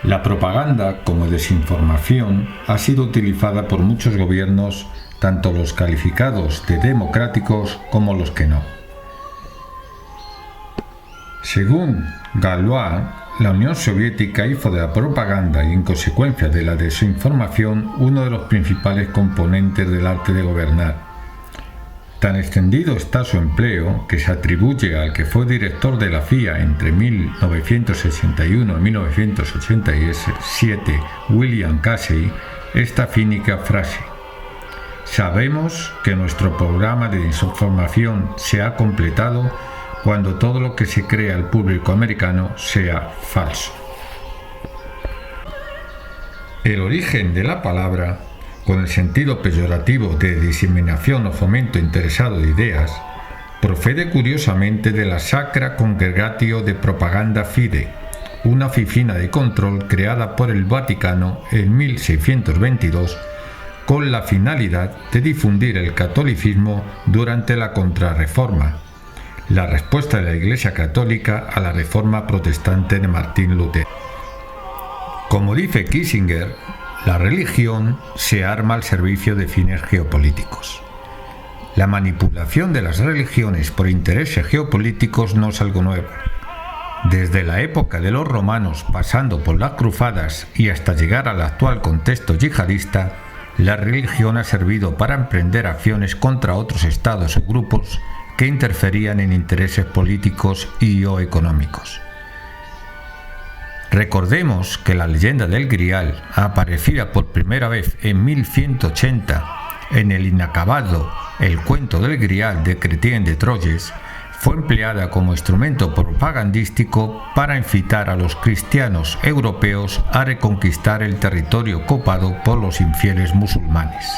La propaganda como desinformación ha sido utilizada por muchos gobiernos, tanto los calificados de democráticos como los que no. Según Galois, la Unión Soviética hizo de la propaganda y en consecuencia de la desinformación uno de los principales componentes del arte de gobernar. Tan extendido está su empleo que se atribuye al que fue director de la CIA entre 1961 y 1987, William Casey, esta cínica frase: sabemos que nuestro programa de desinformación se ha completado cuando todo lo que se crea al público americano sea falso. El origen de la palabra, con el sentido peyorativo de diseminación o fomento interesado de ideas, procede curiosamente de la Sacra Congregatio de Propaganda Fide, una oficina de control creada por el Vaticano en 1622 con la finalidad de difundir el catolicismo durante la Contrarreforma, la respuesta de la Iglesia Católica a la Reforma Protestante de Martín Lutero. Como dice Kissinger, la religión se arma al servicio de fines geopolíticos. La manipulación de las religiones por intereses geopolíticos no es algo nuevo. Desde la época de los romanos, pasando por las cruzadas y hasta llegar al actual contexto yihadista, la religión ha servido para emprender acciones contra otros estados o grupos que interferían en intereses políticos y o económicos. Recordemos que la leyenda del Grial, aparecida por primera vez en 1180 en el inacabado El cuento del Grial de Chrétien de Troyes, fue empleada como instrumento propagandístico para incitar a los cristianos europeos a reconquistar el territorio ocupado por los infieles musulmanes.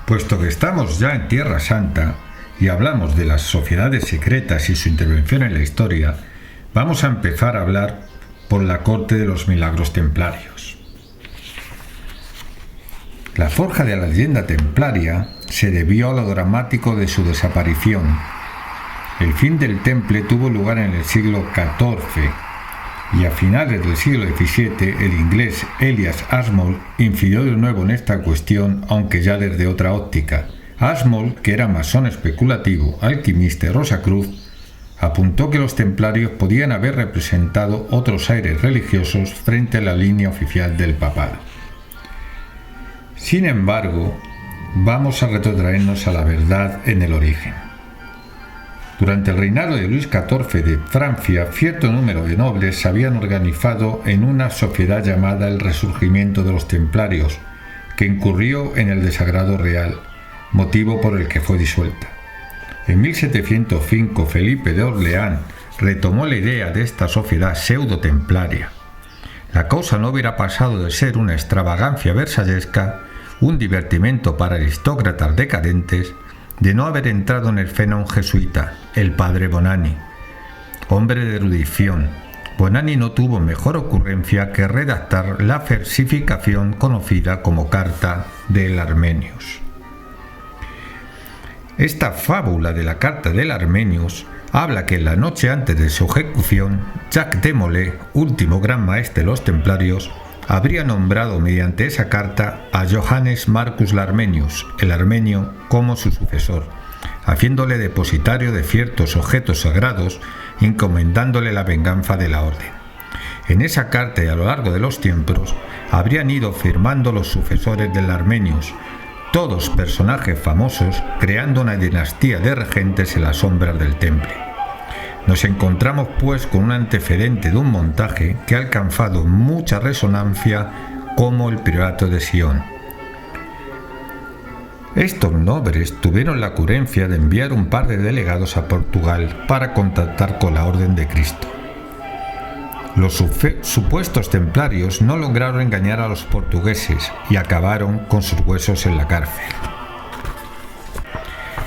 Puesto que estamos ya en Tierra Santa y hablamos de las sociedades secretas y su intervención en la historia, vamos a empezar a hablar por la corte de los milagros templarios. La forja de la leyenda templaria se debió a lo dramático de su desaparición. El fin del temple tuvo lugar en el siglo XIV y a finales del siglo XVII el inglés Elias Ashmole incidió de nuevo en esta cuestión, aunque ya desde otra óptica. Ashmole, que era masón especulativo, alquimista y Rosacruz, apuntó que los templarios podían haber representado otros aires religiosos frente a la línea oficial del papado. Sin embargo, vamos a retrotraernos a la verdad en el origen. Durante el reinado de Luis XIV de Francia, cierto número de nobles se habían organizado en una sociedad llamada el Resurgimiento de los Templarios, que incurrió en el desagrado real, motivo por el que fue disuelta. En 1705, Felipe de Orleans retomó la idea de esta sociedad pseudo-templaria. La cosa no hubiera pasado de ser una extravagancia versallesca, un divertimento para aristócratas decadentes, de no haber entrado en el seno un jesuita, el padre Bonani. Hombre de erudición, Bonani no tuvo mejor ocurrencia que redactar la versificación conocida como Carta del Armenius. Esta fábula de la Carta del Armenius habla que en la noche antes de su ejecución, Jacques de Molay, último gran maestre de los templarios, habría nombrado mediante esa carta a Johannes Marcus Larmenius, el armenio, como su sucesor, haciéndole depositario de ciertos objetos sagrados, encomendándole la venganza de la orden. En esa carta y a lo largo de los tiempos habrían ido firmando los sucesores del Larmenius, todos personajes famosos, creando una dinastía de regentes en las sombras del temple. Nos encontramos pues con un antecedente de un montaje que ha alcanzado mucha resonancia como el Priorato de Sion. Estos nobles tuvieron la ocurrencia de enviar un par de delegados a Portugal para contactar con la Orden de Cristo. Los supuestos templarios no lograron engañar a los portugueses y acabaron con sus huesos en la cárcel.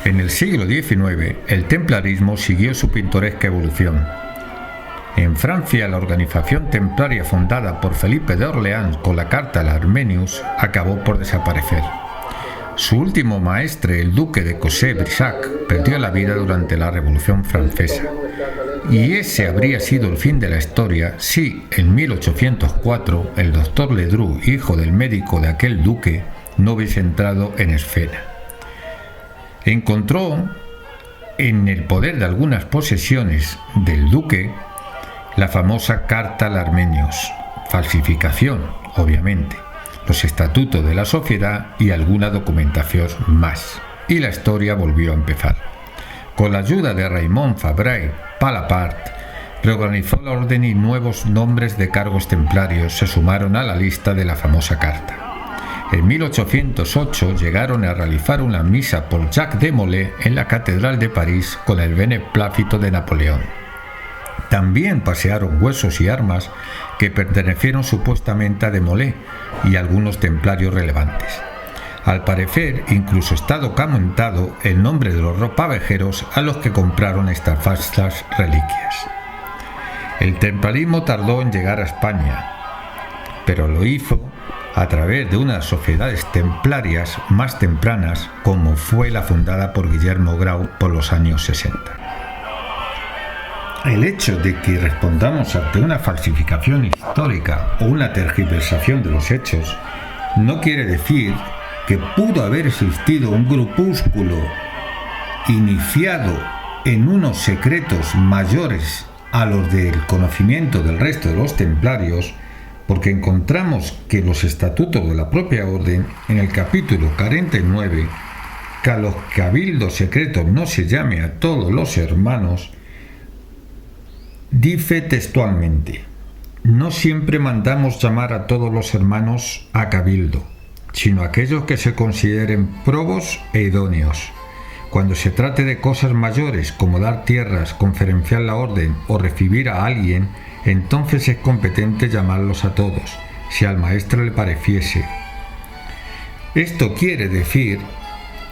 En el siglo XIX, el templarismo siguió su pintoresca evolución. En Francia, la organización templaria fundada por Felipe de Orleans con la Carta al Armenius acabó por desaparecer. Su último maestre, el duque de Cossé-Brissac, perdió la vida durante la Revolución Francesa. Y ese habría sido el fin de la historia si, en 1804, el doctor Ledru, hijo del médico de aquel duque, no hubiese entrado en escena. Encontró en el poder de algunas posesiones del duque la famosa Carta al Armenios, falsificación, obviamente, los estatutos de la sociedad y alguna documentación más. Y la historia volvió a empezar. Con la ayuda de Raymond Fabre Palapart, reorganizó la orden y nuevos nombres de cargos templarios se sumaron a la lista de la famosa carta. En 1808 llegaron a realizar una misa por Jacques de Molay en la Catedral de París con el beneplácito de Napoleón. También pasearon huesos y armas que pertenecieron supuestamente a de Molay y algunos templarios relevantes. Al parecer, incluso está documentado el nombre de los ropavejeros a los que compraron estas falsas reliquias. El templarismo tardó en llegar a España, pero lo hizo a través de unas sociedades templarias más tempranas, como fue la fundada por Guillermo Grau por los años 60. El hecho de que respondamos ante una falsificación histórica o una tergiversación de los hechos no quiere decir que pudo haber existido un grupúsculo iniciado en unos secretos mayores a los del conocimiento del resto de los templarios, porque encontramos que los estatutos de la propia orden, en el capítulo 49, que a los cabildos secretos no se llame a todos los hermanos, dice textualmente: no siempre mandamos llamar a todos los hermanos a cabildo, sino a aquellos que se consideren probos e idóneos. Cuando se trate de cosas mayores como dar tierras, conferenciar la orden o recibir a alguien, entonces es competente llamarlos a todos, si al maestro le pareciese. Esto quiere decir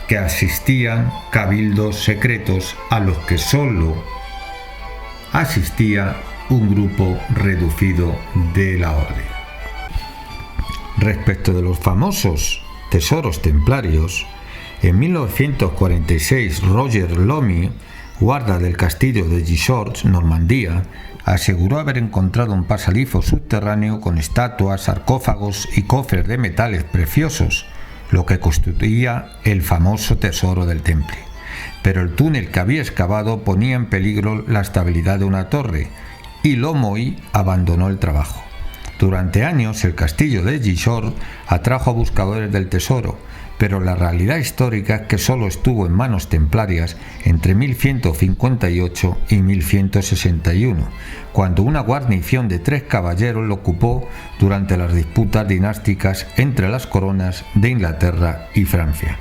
que asistían cabildos secretos a los que solo asistía un grupo reducido de la orden. Respecto de los famosos tesoros templarios, en 1946 Roger Lomy, guarda del castillo de Gisors, Normandía, aseguró haber encontrado un pasadizo subterráneo con estatuas, sarcófagos y cofres de metales preciosos, lo que constituía el famoso tesoro del temple. Pero el túnel que había excavado ponía en peligro la estabilidad de una torre, y Lomy abandonó el trabajo. Durante años el castillo de Gisors atrajo a buscadores del tesoro, pero la realidad histórica es que solo estuvo en manos templarias entre 1158 y 1161, cuando una guarnición de 3 caballeros lo ocupó durante las disputas dinásticas entre las coronas de Inglaterra y Francia.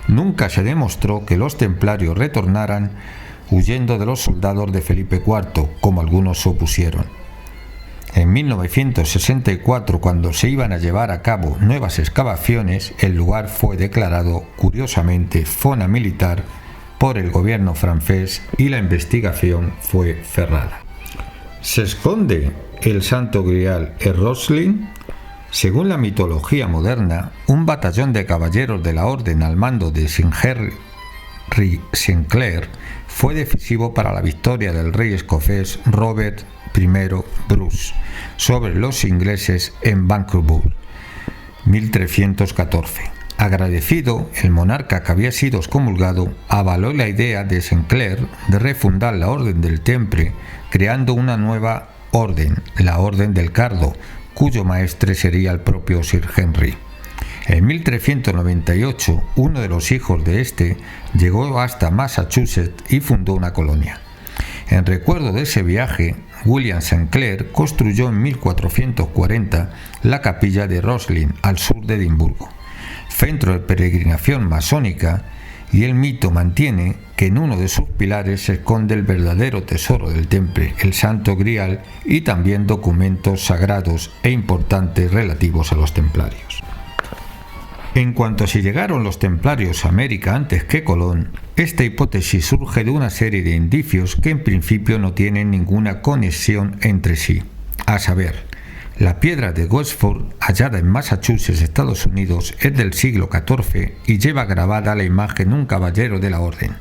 Nunca se demostró que los templarios retornaran huyendo de los soldados de Felipe IV, como algunos se opusieron. En 1964, cuando se iban a llevar a cabo nuevas excavaciones, el lugar fue declarado, curiosamente, zona militar por el gobierno francés y la investigación fue cerrada. ¿Se esconde el Santo Grial en Rosslyn? Según la mitología moderna, un batallón de caballeros de la Orden al mando de Sir Henry Sinclair fue decisivo para la victoria del rey escocés Robert I Bruce sobre los ingleses en Bannockburn, 1314. Agradecido, el monarca que había sido excomulgado avaló la idea de Sinclair de refundar la Orden del Temple, creando una nueva orden, la Orden del Cardo, cuyo maestre sería el propio Sir Henry. En 1398, uno de los hijos de este llegó hasta Massachusetts y fundó una colonia. En recuerdo de ese viaje, William Sinclair construyó en 1440 la capilla de Rosslyn, al sur de Edimburgo, centro de peregrinación masónica, y el mito mantiene que en uno de sus pilares se esconde el verdadero tesoro del temple, el Santo Grial, y también documentos sagrados e importantes relativos a los templarios. En cuanto a si llegaron los templarios a América antes que Colón, esta hipótesis surge de una serie de indicios que en principio no tienen ninguna conexión entre sí. A saber, la piedra de Westford, hallada en Massachusetts, Estados Unidos, es del siglo XIV y lleva grabada la imagen de un caballero de la orden.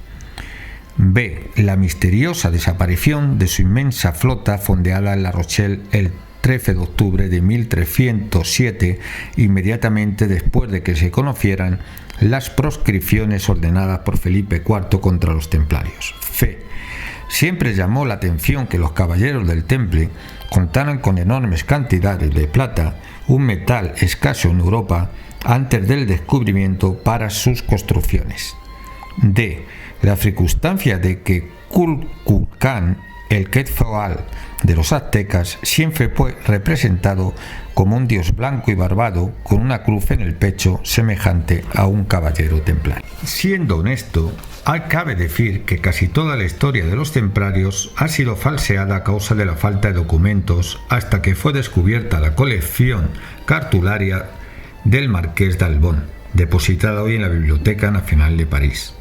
B. La misteriosa desaparición de su inmensa flota fondeada en La Rochelle el 13 de octubre de 1307, inmediatamente después de que se conocieran las proscripciones ordenadas por Felipe IV contra los templarios. C. Siempre llamó la atención que los caballeros del Temple contaran con enormes cantidades de plata, un metal escaso en Europa, antes del descubrimiento para sus construcciones. D. La circunstancia de que Kukulcán, el Quetzal de los aztecas, siempre fue representado como un dios blanco y barbado con una cruz en el pecho semejante a un caballero templario. Siendo honesto, cabe decir que casi toda la historia de los templarios ha sido falseada a causa de la falta de documentos hasta que fue descubierta la colección cartularia del Marqués de Albón, depositada hoy en la Biblioteca Nacional de París.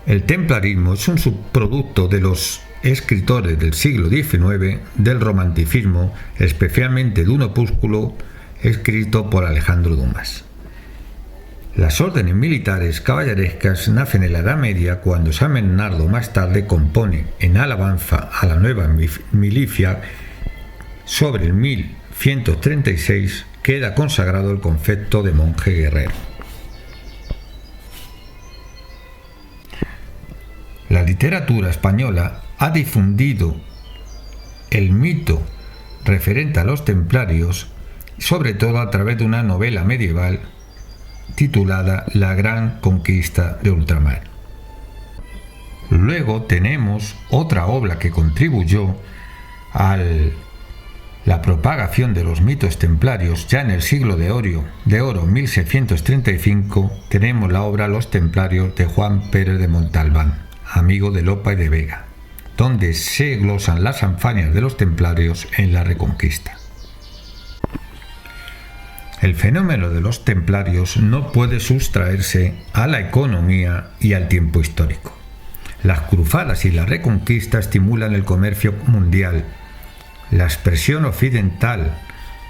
El templarismo es un subproducto de los escritores del siglo XIX del romanticismo, especialmente de un opúsculo escrito por Alejandro Dumas. Las órdenes militares caballerescas nacen en la Edad Media, cuando San Bernardo más tarde compone, en alabanza a la nueva milicia, sobre el 1136 queda consagrado el concepto de monje guerrero. La literatura española ha difundido el mito referente a los templarios, sobre todo a través de una novela medieval titulada La Gran Conquista de Ultramar. Luego tenemos otra obra que contribuyó a la propagación de los mitos templarios. Ya en el siglo de oro 1635 tenemos la obra Los Templarios de Juan Pérez de Montalbán, amigo de Lopa y de Vega, donde se glosan las hazañas de los templarios en la Reconquista. El fenómeno de los templarios no puede sustraerse a la economía y al tiempo histórico. Las cruzadas y la Reconquista estimulan el comercio mundial. La expresión occidental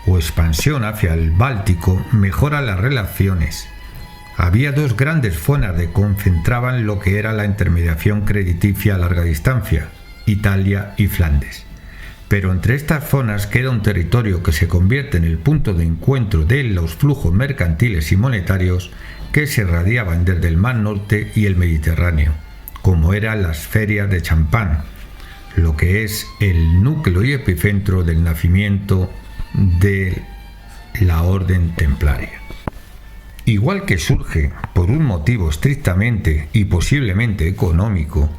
o expansión hacia el Báltico mejora las relaciones. Había dos grandes zonas que concentraban lo que era la intermediación crediticia a larga distancia, Italia y Flandes. Pero entre estas zonas queda un territorio que se convierte en el punto de encuentro de los flujos mercantiles y monetarios que se irradiaban desde el Mar Norte y el Mediterráneo, como eran las ferias de Champán, lo que es el núcleo y epicentro del nacimiento de la orden templaria. Igual que surge por un motivo estrictamente y posiblemente económico,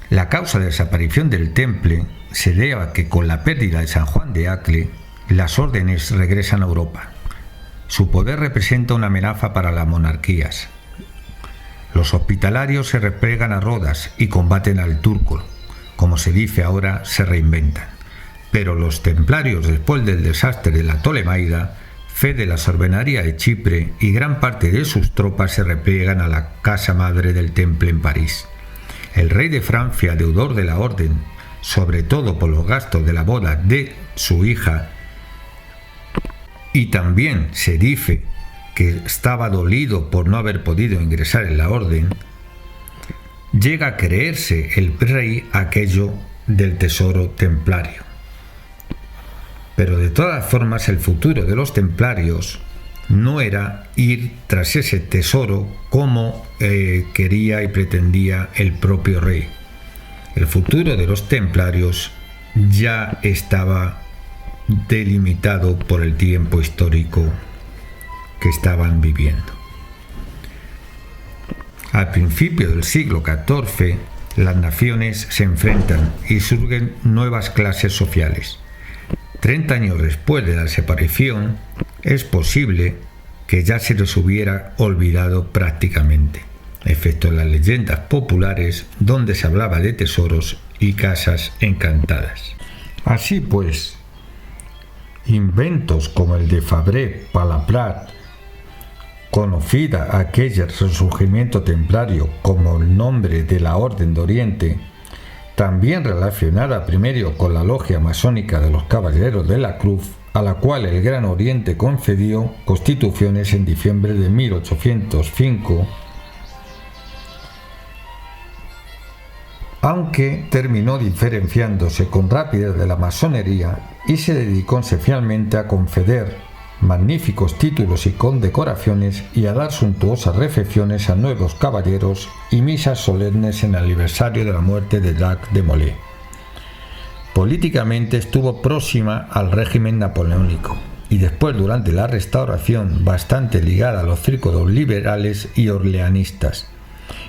la causa de desaparición del Temple se debe a que con la pérdida de San Juan de Acre, las órdenes regresan a Europa. Su poder representa una amenaza para las monarquías. Los hospitalarios se replegan a Rodas y combaten al turco. Como se dice ahora, se reinventan. Pero los templarios, después del desastre de la Ptolemaida, fe de la Sorbenaría de Chipre y gran parte de sus tropas se repliegan a la casa madre del Temple en París. El rey de Francia, deudor de la orden, sobre todo por los gastos de la boda de su hija, y también se dice que estaba dolido por no haber podido ingresar en la orden, llega a creerse el rey aquello del tesoro templario. Pero de todas formas el futuro de los templarios no era ir tras ese tesoro como quería y pretendía el propio rey. El futuro de los templarios ya estaba delimitado por el tiempo histórico que estaban viviendo. Al principio del siglo XIV, las naciones se enfrentan y surgen nuevas clases sociales. 30 años después de la desaparición, es posible que ya se les hubiera olvidado prácticamente, excepto en las leyendas populares donde se hablaba de tesoros y casas encantadas. Así pues, inventos como el de Fabre Palaprat, conocida aquel resurgimiento templario como el nombre de la Orden de Oriente, también relacionada primero con la logia masónica de los Caballeros de la Cruz, a la cual el Gran Oriente concedió constituciones en diciembre de 1805, aunque terminó diferenciándose con rapidez de la masonería y se dedicó esencialmente a conceder magníficos títulos y condecoraciones y a dar suntuosas recepciones a nuevos caballeros y misas solemnes en el aniversario de la muerte de Jacques de Molay. Políticamente estuvo próxima al régimen napoleónico y después, durante la Restauración, bastante ligada a los círculos liberales y orleanistas.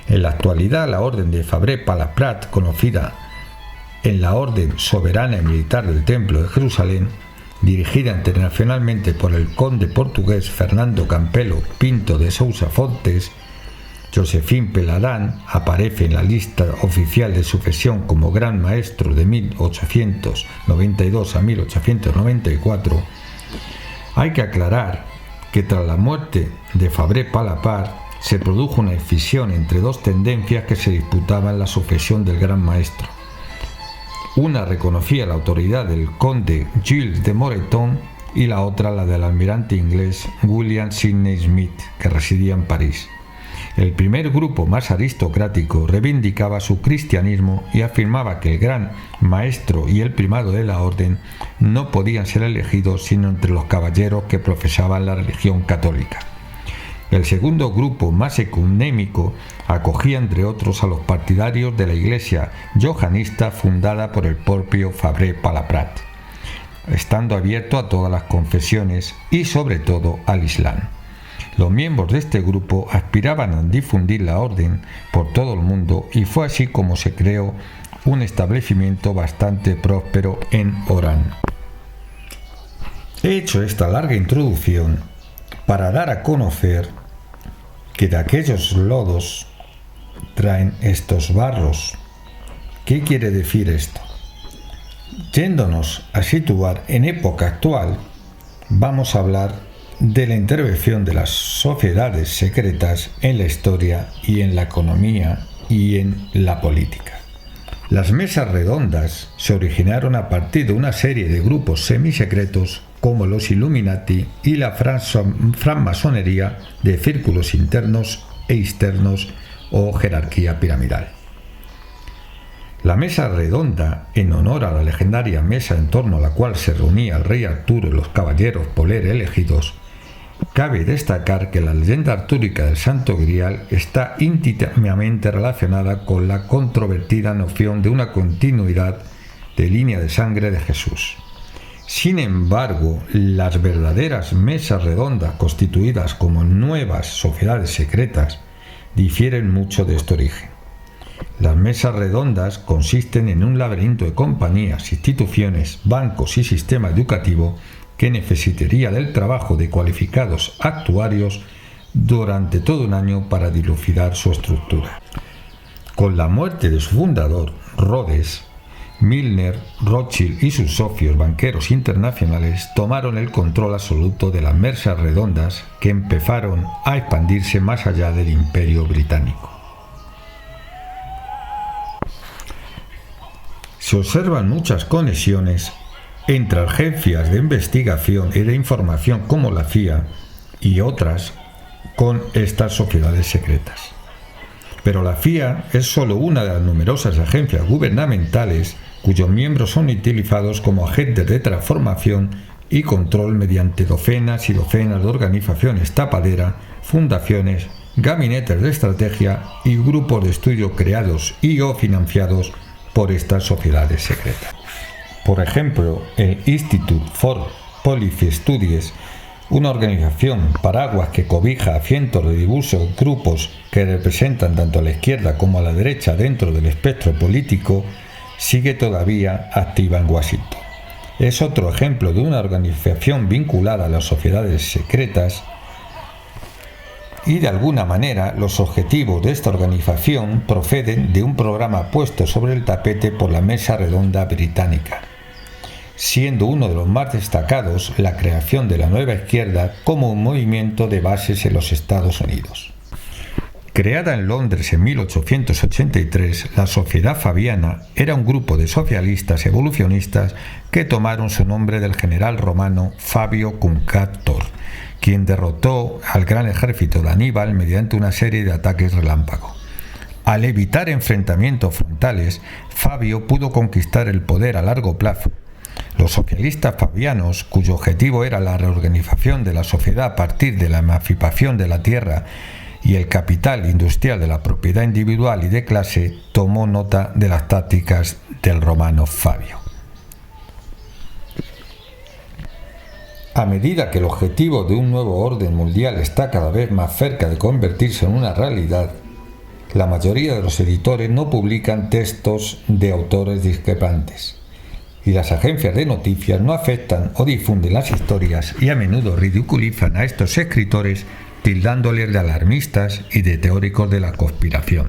En la actualidad, la Orden de Fabré-Palaprat, conocida en la Orden Soberana y Militar del Templo de Jerusalén, dirigida internacionalmente por el conde portugués Fernando Campelo Pinto de Sousa Fontes, Josephine Peladán aparece en la lista oficial de sucesión como Gran Maestro de 1892 a 1894. Hay que aclarar que tras la muerte de Fabré-Palaprat se produjo una escisión entre dos tendencias que se disputaban la sucesión del Gran Maestro. Una reconocía la autoridad del conde Gilles de Moreton y la otra la del almirante inglés William Sidney Smith, que residía en París. El primer grupo, más aristocrático, reivindicaba su cristianismo y afirmaba que el gran maestro y el primado de la orden no podían ser elegidos sino entre los caballeros que profesaban la religión católica. El segundo grupo, más ecuménico, acogía entre otros a los partidarios de la iglesia johanista fundada por el propio Fabré-Palaprat, estando abierto a todas las confesiones y sobre todo al Islam. Los miembros de este grupo aspiraban a difundir la orden por todo el mundo y fue así como se creó un establecimiento bastante próspero en Orán. He hecho esta larga introducción para dar a conocer que de aquellos lodos traen estos barros. ¿Qué quiere decir esto? Yéndonos a situar en época actual, vamos a hablar de la intervención de las sociedades secretas en la historia y en la economía y en la política. Las mesas redondas se originaron a partir de una serie de grupos semisecretos como los Illuminati y la francmasonería de círculos internos e externos o jerarquía piramidal. La mesa redonda, en honor a la legendaria mesa en torno a la cual se reunía el rey Arturo y los caballeros por él elegidos, cabe destacar que la leyenda artúrica del Santo Grial está íntimamente relacionada con la controvertida noción de una continuidad de línea de sangre de Jesús. Sin embargo, las verdaderas mesas redondas constituidas como nuevas sociedades secretas difieren mucho de este origen. Las mesas redondas consisten en un laberinto de compañías, instituciones, bancos y sistema educativo que necesitaría del trabajo de cualificados actuarios durante todo un año para dilucidar su estructura. Con la muerte de su fundador, Rhodes, Milner, Rothschild y sus socios banqueros internacionales tomaron el control absoluto de las mesas redondas que empezaron a expandirse más allá del Imperio Británico. Se observan muchas conexiones entre agencias de investigación y de información como la CIA y otras con estas sociedades secretas. Pero la CIA es solo una de las numerosas agencias gubernamentales cuyos miembros son utilizados como agentes de transformación y control mediante docenas y docenas de organizaciones tapadera, fundaciones, gabinetes de estrategia y grupos de estudio creados y o financiados por estas sociedades secretas. Por ejemplo, el Institute for Policy Studies, una organización paraguas que cobija a cientos de diversos grupos que representan tanto a la izquierda como a la derecha dentro del espectro político, sigue todavía activa en Washington. Es otro ejemplo de una organización vinculada a las sociedades secretas y de alguna manera los objetivos de esta organización proceden de un programa puesto sobre el tapete por la Mesa Redonda Británica, siendo uno de los más destacados la creación de la Nueva Izquierda como un movimiento de bases en los Estados Unidos. Creada en Londres en 1883, la Sociedad Fabiana era un grupo de socialistas evolucionistas que tomaron su nombre del general romano Fabio Cuncator, quien derrotó al gran ejército de Aníbal mediante una serie de ataques relámpago. Al evitar enfrentamientos frontales, Fabio pudo conquistar el poder a largo plazo. Los socialistas fabianos, cuyo objetivo era la reorganización de la sociedad a partir de la emancipación de la tierra y el capital industrial de la propiedad individual y de clase, tomó nota de las tácticas del romano Fabio. A medida que el objetivo de un nuevo orden mundial está cada vez más cerca de convertirse en una realidad, la mayoría de los editores no publican textos de autores discrepantes, y las agencias de noticias no afectan o difunden las historias y a menudo ridiculizan a estos escritores tildándoles de alarmistas y de teóricos de la conspiración.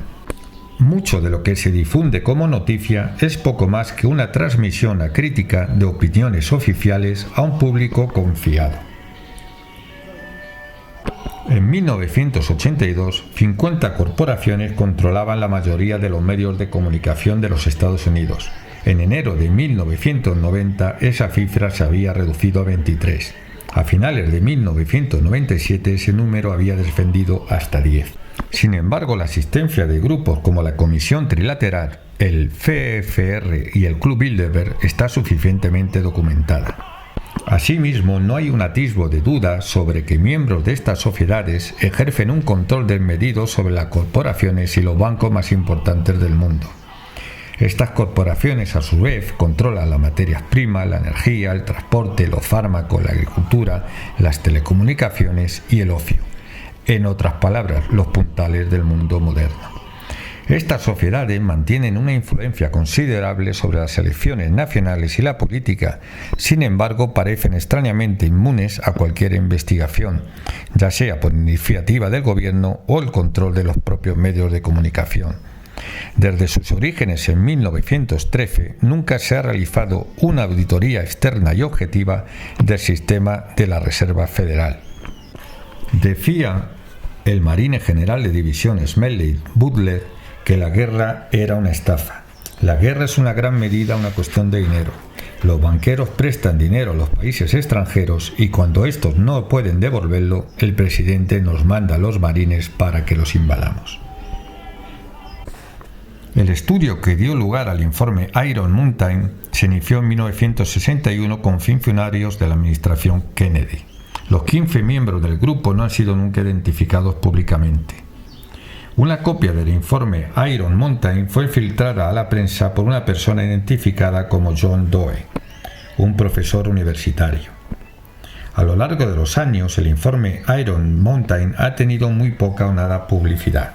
Mucho de lo que se difunde como noticia es poco más que una transmisión acrítica de opiniones oficiales a un público confiado. En 1982, 50 corporaciones controlaban la mayoría de los medios de comunicación de los Estados Unidos. En enero de 1990, esa cifra se había reducido a 23. A finales de 1997, ese número había descendido hasta 10. Sin embargo, la asistencia de grupos como la Comisión Trilateral, el CFR y el Club Bilderberg está suficientemente documentada. Asimismo, no hay un atisbo de duda sobre que miembros de estas sociedades ejercen un control desmedido sobre las corporaciones y los bancos más importantes del mundo. Estas corporaciones, a su vez, controlan las materias primas, la energía, el transporte, los fármacos, la agricultura, las telecomunicaciones y el ocio. En otras palabras, los puntales del mundo moderno. Estas sociedades mantienen una influencia considerable sobre las elecciones nacionales y la política, sin embargo parecen extrañamente inmunes a cualquier investigación, ya sea por iniciativa del gobierno o el control de los propios medios de comunicación. Desde sus orígenes en 1913, nunca se ha realizado una auditoría externa y objetiva del sistema de la Reserva Federal. Decía el marine general de división Smedley Butler que la guerra era una estafa. La guerra es una gran medida una cuestión de dinero. Los banqueros prestan dinero a los países extranjeros y cuando estos no pueden devolverlo, el presidente nos manda a los marines para que los invadamos. El estudio que dio lugar al informe Iron Mountain se inició en 1961 con funcionarios de la administración Kennedy. Los 15 miembros del grupo no han sido nunca identificados públicamente. Una copia del informe Iron Mountain fue filtrada a la prensa por una persona identificada como John Doe, un profesor universitario. A lo largo de los años, el informe Iron Mountain ha tenido muy poca o nada publicidad.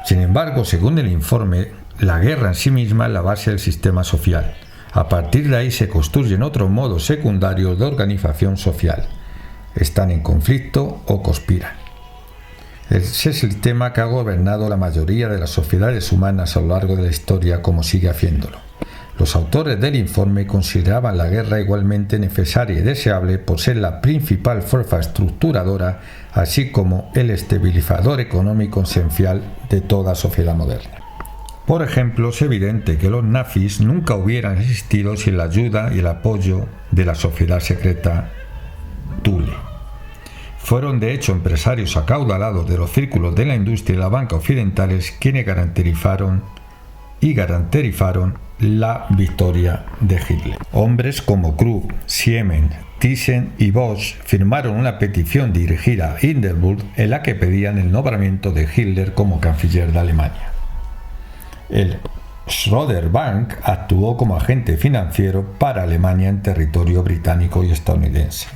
Sin embargo, según el informe, la guerra en sí misma es la base del sistema social. A partir de ahí se construyen otros modos secundarios de organización social. Están en conflicto o conspiran. Ese es el tema que ha gobernado la mayoría de las sociedades humanas a lo largo de la historia, como sigue haciéndolo. Los autores del informe consideraban la guerra igualmente necesaria y deseable por ser la principal fuerza estructuradora, así como el estabilizador económico esencial de toda sociedad moderna. Por ejemplo, es evidente que los nazis nunca hubieran existido sin la ayuda y el apoyo de la sociedad secreta Thule. Fueron de hecho empresarios acaudalados de los círculos de la industria y la banca occidentales quienes garantizaron la victoria de Hitler. Hombres como Krupp, Siemens, Thyssen y Bosch firmaron una petición dirigida a Hindenburg en la que pedían el nombramiento de Hitler como canciller de Alemania. El Schroeder Bank actuó como agente financiero para Alemania en territorio británico y estadounidense.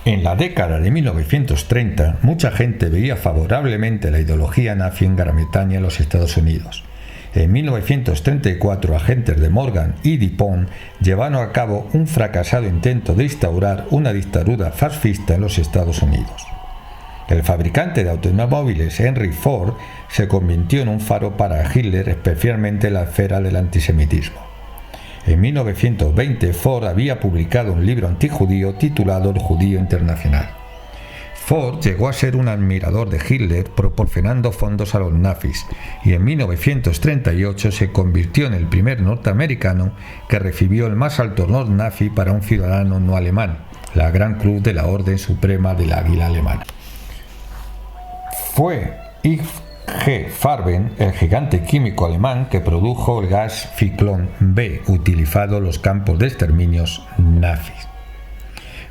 En la década de 1930, mucha gente veía favorablemente la ideología nazi en Gran Bretaña y los Estados Unidos. En 1934, agentes de Morgan y DuPont llevaron a cabo un fracasado intento de instaurar una dictadura fascista en los Estados Unidos. El fabricante de automóviles Henry Ford se convirtió en un faro para Hitler, especialmente en la esfera del antisemitismo. En 1920, Ford había publicado un libro antijudío titulado El Judío Internacional. Ford llegó a ser un admirador de Hitler proporcionando fondos a los nazis y en 1938 se convirtió en el primer norteamericano que recibió el más alto honor nazi para un ciudadano no alemán, la Gran Cruz de la Orden Suprema del Águila Alemana. Fue y G. Farben, el gigante químico alemán que produjo el gas Zyklon B, utilizado en los campos de exterminios nazis.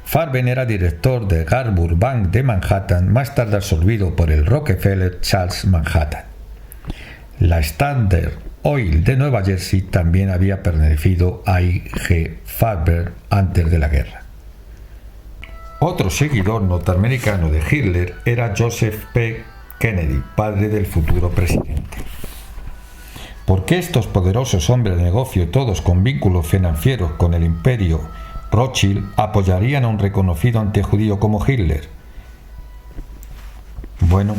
Farben era director del Harbour Bank de Manhattan, más tarde absorbido por el Rockefeller Charles Manhattan. La Standard Oil de Nueva Jersey también había pertenecido a I.G. Farben antes de la guerra. Otro seguidor norteamericano de Hitler era Joseph P. Kennedy, padre del futuro presidente. ¿Por qué estos poderosos hombres de negocio, todos con vínculos financieros con el imperio Rothschild, apoyarían a un reconocido antijudío como Hitler? Bueno,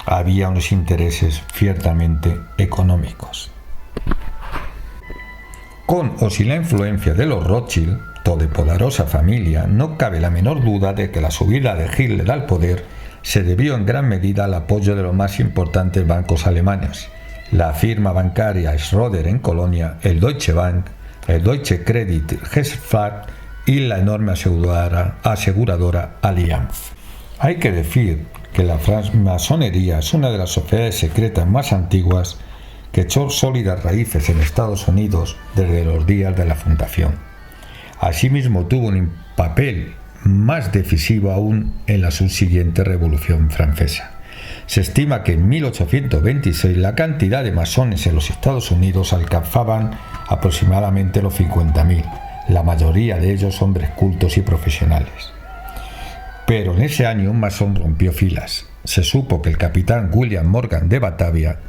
había unos intereses ciertamente económicos. Con o sin la influencia de los Rothschild, todopoderosa familia, no cabe la menor duda de que la subida de Hitler al poder se debió en gran medida al apoyo de los más importantes bancos alemanes, la firma bancaria Schroeder en Colonia, el Deutsche Bank, el Deutsche Kreditgesellschaft y la enorme aseguradora Allianz. Hay que decir que la francmasonería es una de las sociedades secretas más antiguas que echó sólidas raíces en Estados Unidos desde los días de la fundación. Asimismo tuvo un papel más decisivo aún en la subsiguiente Revolución Francesa. Se estima que en 1826 la cantidad de masones en los Estados Unidos alcanzaban aproximadamente los 50.000, la mayoría de ellos hombres cultos y profesionales. Pero en ese año un masón rompió filas. Se supo que el capitán William Morgan de Batavia,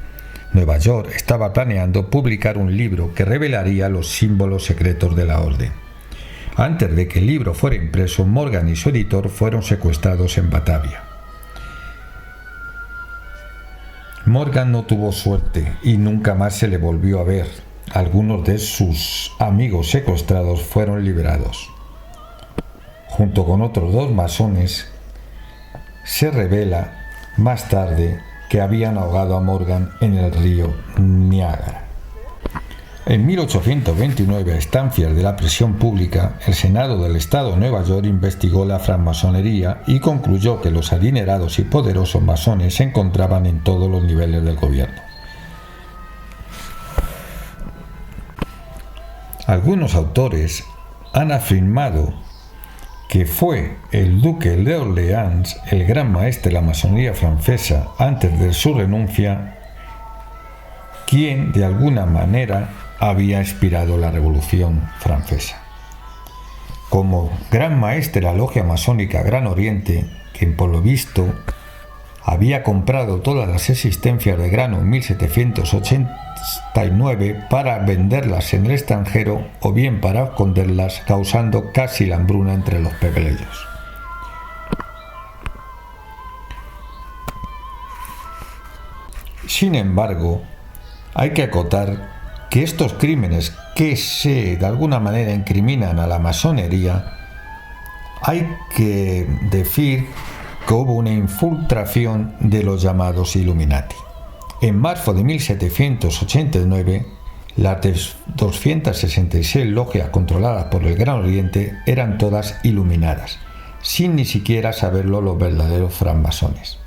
Nueva York, estaba planeando publicar un libro que revelaría los símbolos secretos de la orden. Antes de que el libro fuera impreso, Morgan y su editor fueron secuestrados en Batavia. Morgan no tuvo suerte y nunca más se le volvió a ver. Algunos de sus amigos secuestrados fueron liberados. Junto con otros dos masones, se revela más tarde que habían ahogado a Morgan en el río Niágara. En 1829, a instancias de la presión pública, el Senado del Estado de Nueva York investigó la francmasonería y concluyó que los adinerados y poderosos masones se encontraban en todos los niveles del gobierno. Algunos autores han afirmado que fue el duque de Orleans, el gran maestre de la masonería francesa, antes de su renuncia, quien de alguna manera había inspirado la Revolución Francesa. Como gran maestre de la logia masónica Gran Oriente, quien por lo visto había comprado todas las existencias de grano en 1789 para venderlas en el extranjero o bien para esconderlas, causando casi la hambruna entre los plebeyos. Sin embargo, hay que acotar que estos crímenes que de alguna manera incriminan a la masonería, hay que decir que hubo una infiltración de los llamados Illuminati. En marzo de 1789, las 266 logias controladas por el Gran Oriente eran todas iluminadas, sin ni siquiera saberlo los verdaderos francmasones.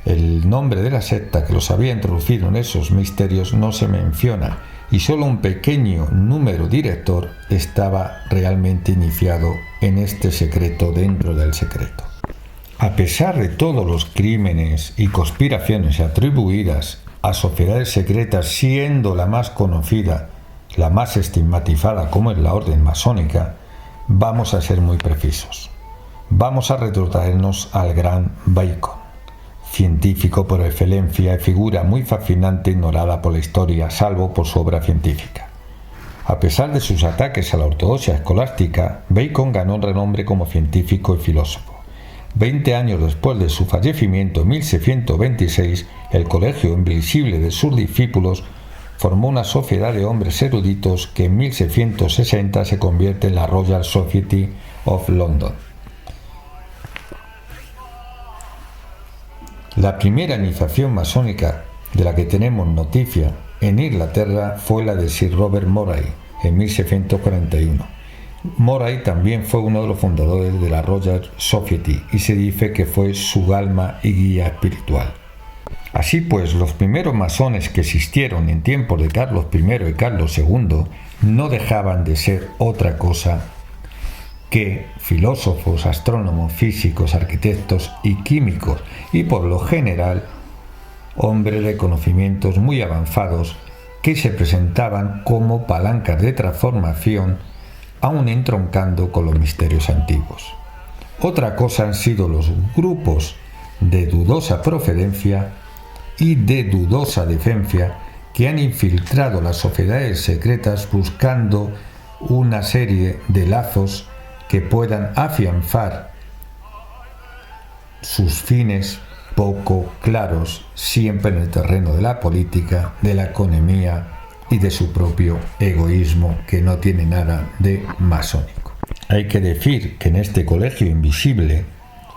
El nombre de la secta que los había introducido en esos misterios no se menciona y solo un pequeño número director estaba realmente iniciado en este secreto dentro del secreto. A pesar de todos los crímenes y conspiraciones atribuidas a sociedades secretas, siendo la más conocida, la más estigmatizada como es la orden masónica, vamos a ser muy precisos. Vamos a retrotraernos al gran Bacon, científico por excelencia y figura muy fascinante ignorada por la historia, salvo por su obra científica. A pesar de sus ataques a la ortodoxia escolástica, Bacon ganó renombre como científico y filósofo. 20 años después de su fallecimiento, en 1626, el Colegio Invisible de sus discípulos formó una sociedad de hombres eruditos que en 1660 se convierte en la Royal Society of London. La primera iniciación masónica de la que tenemos noticia en Inglaterra fue la de Sir Robert Moray en 1641. Moray también fue uno de los fundadores de la Royal Society y se dice que fue su alma y guía espiritual. Así pues, los primeros masones que existieron en tiempos de Carlos I y Carlos II no dejaban de ser otra cosa que filósofos, astrónomos, físicos, arquitectos y químicos, y por lo general hombres de conocimientos muy avanzados que se presentaban como palancas de transformación, aún entroncando con los misterios antiguos. Otra cosa han sido los grupos de dudosa procedencia y de dudosa decencia que han infiltrado las sociedades secretas buscando una serie de lazos que puedan afianzar sus fines poco claros, siempre en el terreno de la política, de la economía y de su propio egoísmo, que no tiene nada de masónico. Hay que decir que en este colegio invisible,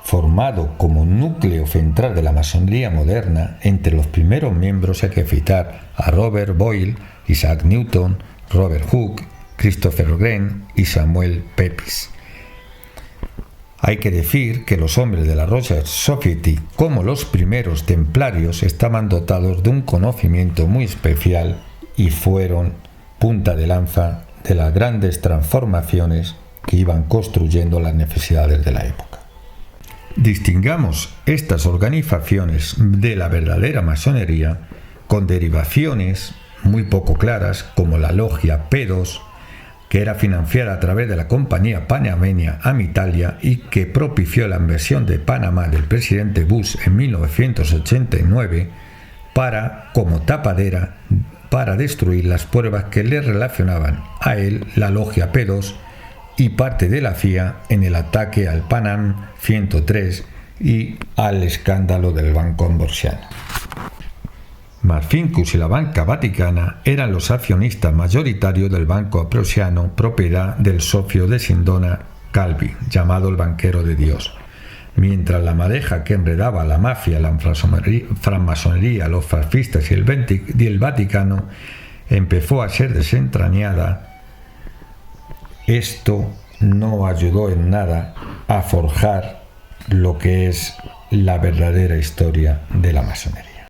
formado como núcleo central de la masonería moderna, entre los primeros miembros hay que citar a Robert Boyle, Isaac Newton, Robert Hooke, Christopher Wren y Samuel Pepys. Hay que decir que los hombres de la Royal Society, como los primeros templarios, estaban dotados de un conocimiento muy especial y fueron punta de lanza de las grandes transformaciones que iban construyendo las necesidades de la época. Distingamos estas organizaciones de la verdadera masonería con derivaciones muy poco claras, como la logia P2, que era financiada a través de la compañía panameña Amitalia y que propició la invasión de Panamá del presidente Bush en 1989 como tapadera para destruir las pruebas que le relacionaban a él, la logia P2 y parte de la CIA en el ataque al Panam 103 y al escándalo del Banco Ambrosiano. Marcinkus y la Banca Vaticana eran los accionistas mayoritarios del Banco Ambrosiano, propiedad del socio de Sindona Calvi, llamado el Banquero de Dios. Mientras la madeja que enredaba la mafia, la francmasonería, los fascistas y el Vaticano empezó a ser desentrañada, esto no ayudó en nada a forjar lo que es la verdadera historia de la masonería.